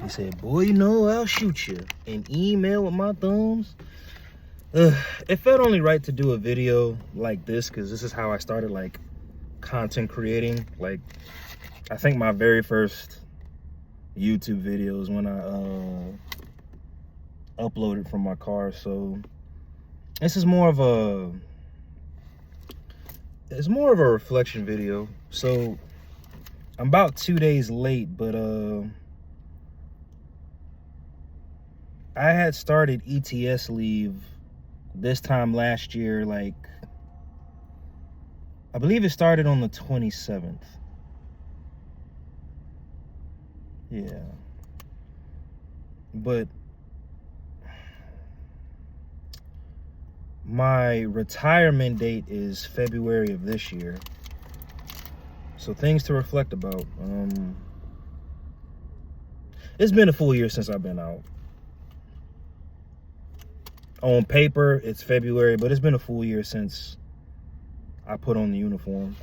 He said, boy, you know, I'll shoot you. An email with my thumbs. It felt only right to do a video like this because this is how I started, like, content creating. Like, I think my very first YouTube videos when I uploaded from my car. So this is more of a reflection video. So I'm about 2 days late, but I had started ETS leave this time last year, like, I believe it started on the 27th. Yeah. But my retirement date is February of this year. So things to reflect about. It's been a full year since I've been out. On paper, it's February, but it's been a full year since I put on the uniform.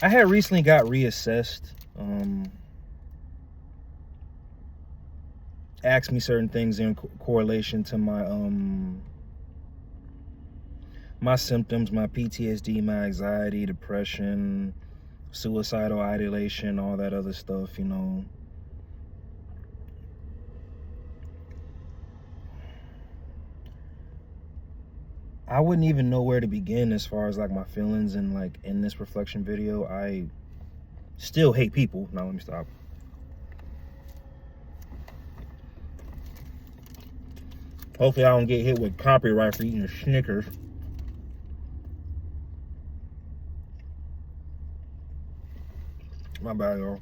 I had recently got reassessed. Asked me certain things in correlation to my my symptoms, my PTSD, my anxiety, depression, suicidal ideation, all that other stuff, you know. I wouldn't even know where to begin as far as like my feelings, and like in this reflection video, I still hate people. Now let me stop. Hopefully I don't get hit with copyright for eating a Snickers. My bad, y'all.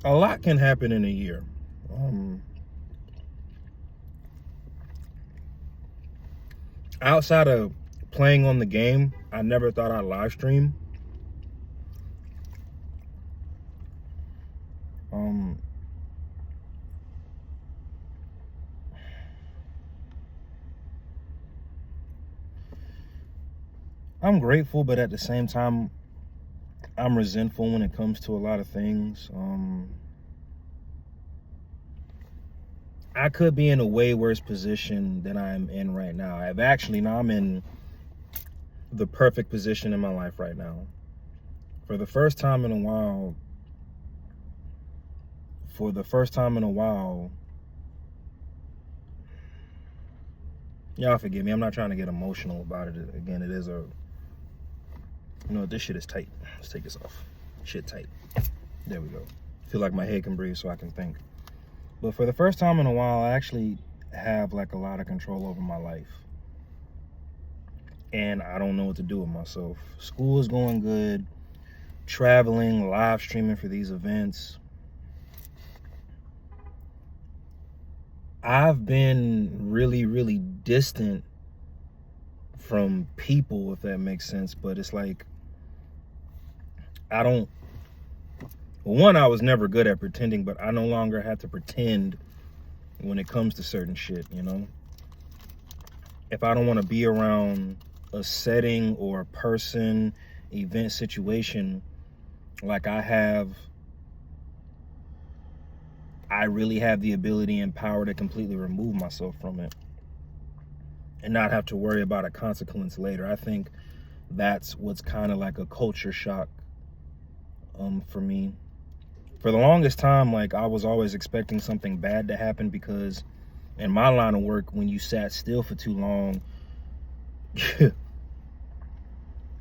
A lot can happen in a year. Outside of playing on the game, I never thought I'd live stream. I'm grateful, but at the same time, I'm resentful when it comes to a lot of things. I could be in a way worse position than I'm in right now. I'm in the perfect position in my life right now. For the first time in a while, y'all forgive me, I'm not trying to get emotional about it. Again, it is you know, this shit is tight. Let's take this off. Shit tight. There we go. Feel like my head can breathe so I can think. But for the first time in a while, I actually have like a lot of control over my life. And I don't know what to do with myself. School is going good. Traveling, live streaming for these events. I've been really, really distant from people, if that makes sense. But it's like, I was never good at pretending, but I no longer have to pretend when it comes to certain shit, you know? If I don't want to be around a setting or a person, event, situation, like I really have the ability and power to completely remove myself from it and not have to worry about a consequence later. I think that's what's kind of like a culture shock for me. For the longest time, like, I was always expecting something bad to happen because in my line of work, when you sat still for too long,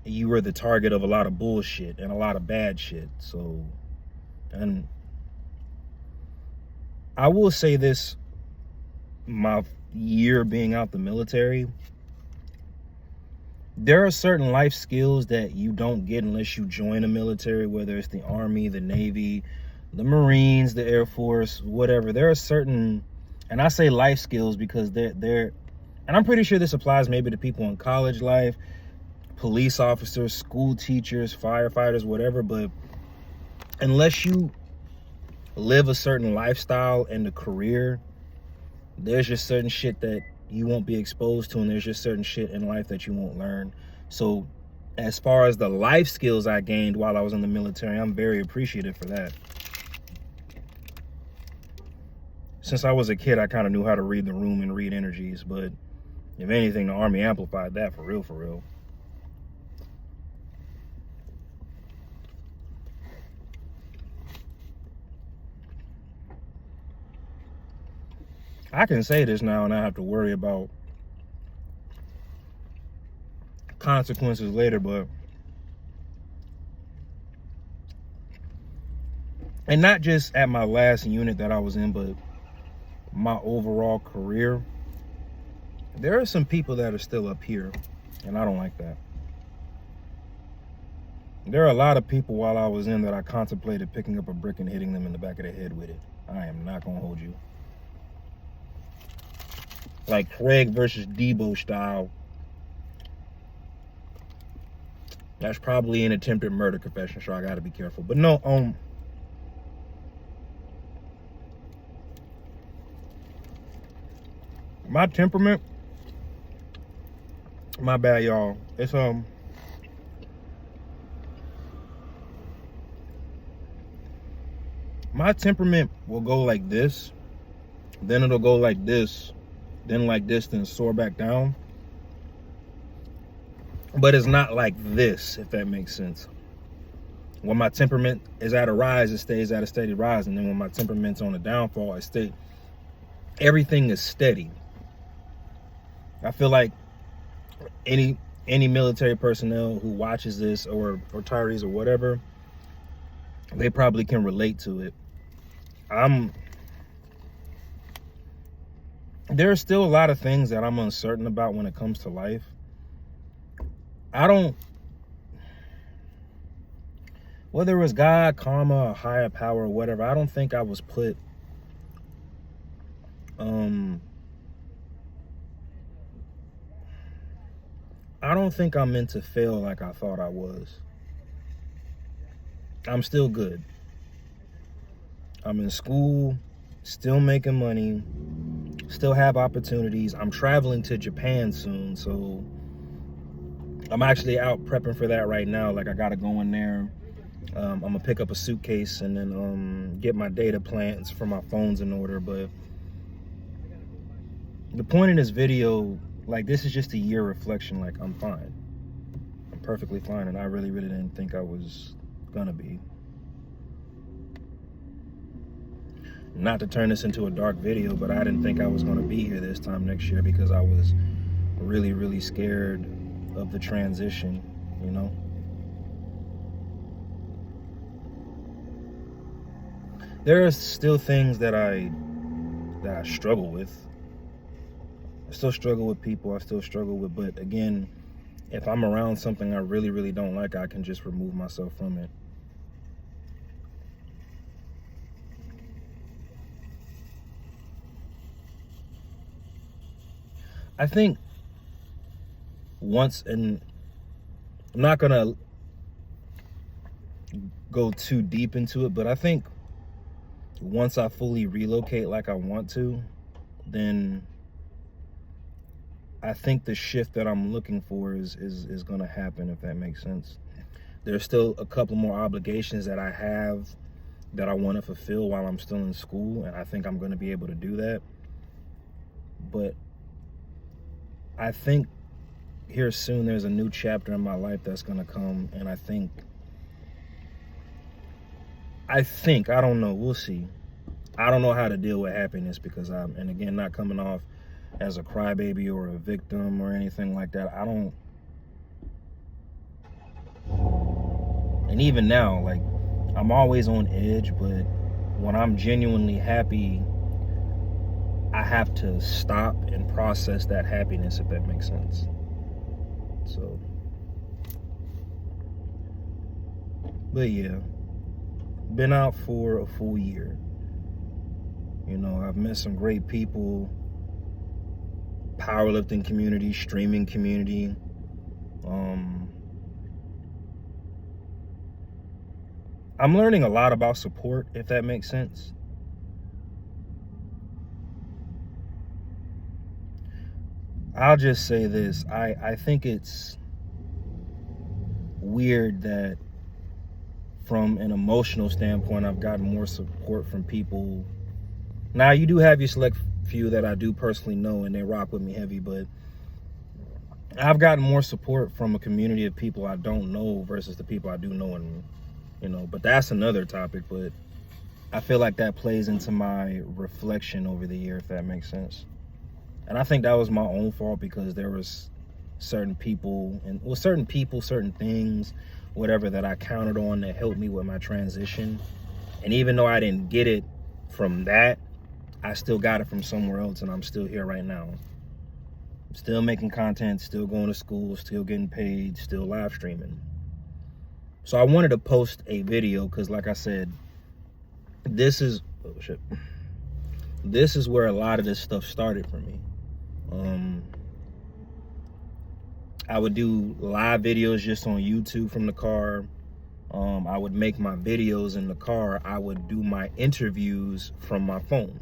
you were the target of a lot of bullshit and a lot of bad shit. So, and I will say this, my year being out the military, there are certain life skills that you don't get unless you join the military, whether it's the Army, the Navy, the Marines, the Air Force, whatever. There are certain, and I say life skills because they're, and I'm pretty sure this applies maybe to people in college life, police officers, school teachers, firefighters, whatever, but unless you live a certain lifestyle and a career, there's just certain shit that you won't be exposed to, and there's just certain shit in life that you won't learn. So as far as the life skills I gained while I was in the military, I'm very appreciative for that. Since I was a kid, I kind of knew how to read the room and read energies, but if anything, the Army amplified that for real, for real. I can say this now and I have to worry about consequences later, but and not just at my last unit that I was in, but my overall career, there are some people that are still up here, and I don't like that. There are a lot of people while I was in that I contemplated picking up a brick and hitting them in the back of the head with it. I am not gonna hold you. Like Craig versus Debo style. That's probably an attempted murder confession, so I gotta be careful. But no, my temperament, my bad, y'all. It's my temperament will go like this, then it'll go like this, then like this, then soar back down. But it's not like this, if that makes sense. When my temperament is at a rise, it stays at a steady rise. And then when my temperament's on a downfall, everything is steady. I feel like any military personnel who watches this, or retirees or whatever, they probably can relate to it. There are still a lot of things that I'm uncertain about when it comes to life. Whether it was God, karma, a higher power, or whatever, I don't think I was put I don't think I'm meant to fail like I thought I was. I'm still good. I'm in school, still making money, still have opportunities. I'm traveling to Japan soon, so I'm actually out prepping for that right now. Like, I gotta go in there. I'm gonna pick up a suitcase and then get my data plans for my phones in order. But the point in this video, like, this is just a year reflection. Like, I'm fine. I'm perfectly fine, and I really didn't think I was gonna be. Not to turn this into a dark video, but I didn't think I was gonna be here this time next year because I was really scared of the transition, you know? There are still things that I struggle with. I still struggle with people. I still struggle with, but again, if I'm around something I really don't like, I can just remove myself from it. I think once, and I'm not gonna go too deep into it, but I think once I fully relocate like I want to, then I think the shift that I'm looking for is gonna happen, if that makes sense. There's still a couple more obligations that I have that I want to fulfill while I'm still in school, and I think I'm gonna be able to do that. But I think here soon there's a new chapter in my life that's gonna come, and I think, I don't know, we'll see. I don't know how to deal with happiness because and again, not coming off as a crybaby or a victim or anything like that. And even now, like, I'm always on edge, but when I'm genuinely happy, I have to stop and process that happiness, if that makes sense. So, but yeah, been out for a full year. You know, I've met some great people, powerlifting community, streaming community. I'm learning a lot about support, if that makes sense. I'll just say this. I think it's weird that from an emotional standpoint, I've gotten more support from people. Now, you do have your select few that I do personally know, and they rock with me heavy, but I've gotten more support from a community of people I don't know versus the people I do know, and but that's another topic. But I feel like that plays into my reflection over the year, if that makes sense. And I think that was my own fault, because there was certain people, certain things, whatever, that I counted on that helped me with my transition. And even though I didn't get it from that, I still got it from somewhere else, and I'm still here right now. I'm still making content, still going to school, still getting paid, still live streaming. So I wanted to post a video because, like I said, this is where a lot of this stuff started for me. I would do live videos just on YouTube from the car. I would make my videos in the car. I would do my interviews from my phone.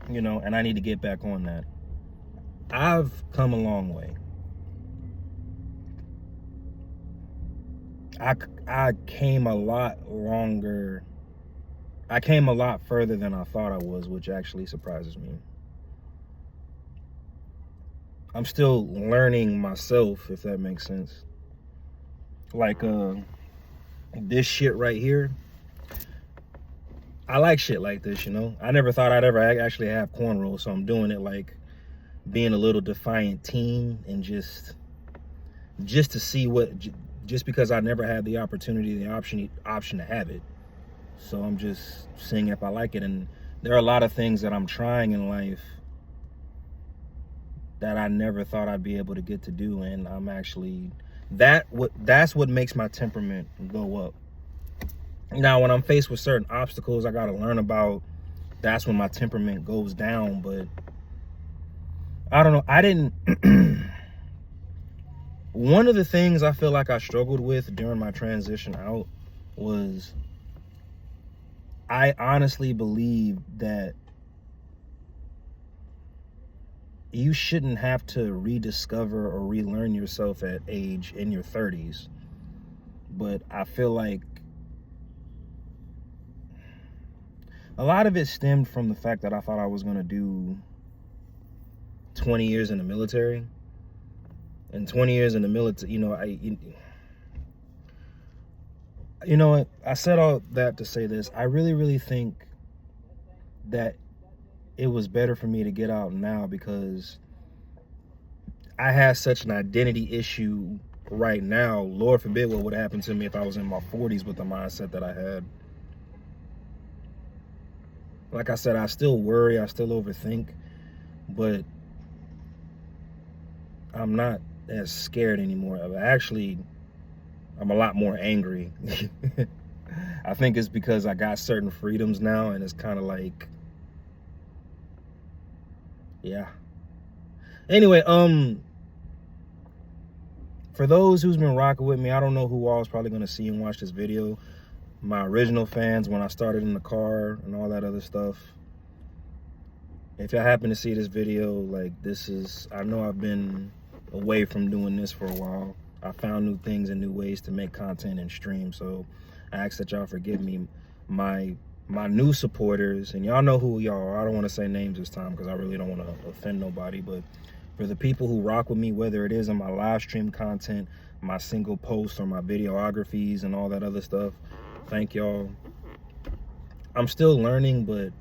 And I need to get back on that. I've come a long way. I came a lot further than I thought I was, which actually surprises me. I'm still learning myself, if that makes sense. Like this shit right here. I like shit like this, I never thought I'd ever actually have cornrows, so I'm doing it like being a little defiant teen, and just to see just because I never had the opportunity, the option to have it. So I'm just seeing if I like it. And there are a lot of things that I'm trying in life that I never thought I'd be able to get to do, and I'm actually that's what makes my temperament go up. Now, when I'm faced with certain obstacles I got to learn about, that's when my temperament goes down. But I don't know. One of the things I feel like I struggled with during my transition out was, I honestly believe that you shouldn't have to rediscover or relearn yourself at age in your 30s. But I feel like a lot of it stemmed from the fact that I thought I was going to do 20 years in the military. And 20 years in the military, I said all that to say this. I really think that it was better for me to get out now, because I have such an identity issue right now. Lord forbid what would happen to me if I was in my 40s with the mindset that I had. Like I said, I still worry, I still overthink, but I'm not as scared anymore. I'm a lot more angry. I think it's because I got certain freedoms now, and it's kind of like, yeah. Anyway, for those who's been rocking with me, I don't know who all is probably going to see and watch this video. My original fans, when I started in the car and all that other stuff. If y'all happen to see this video, like, I know I've been away from doing this for a while. I found new things and new ways to make content and stream, so I ask that y'all forgive me. My new supporters, and y'all know who y'all are. I don't want to say names this time because I really don't want to offend nobody, but for the people who rock with me, whether it is in my live stream content, my single posts, or my videographies and all that other stuff, thank y'all. I'm still learning, but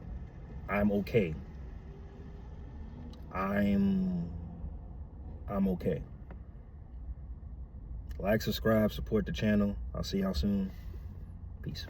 I'm okay. I'm okay. Like, subscribe, support the channel. I'll see y'all soon. Peace.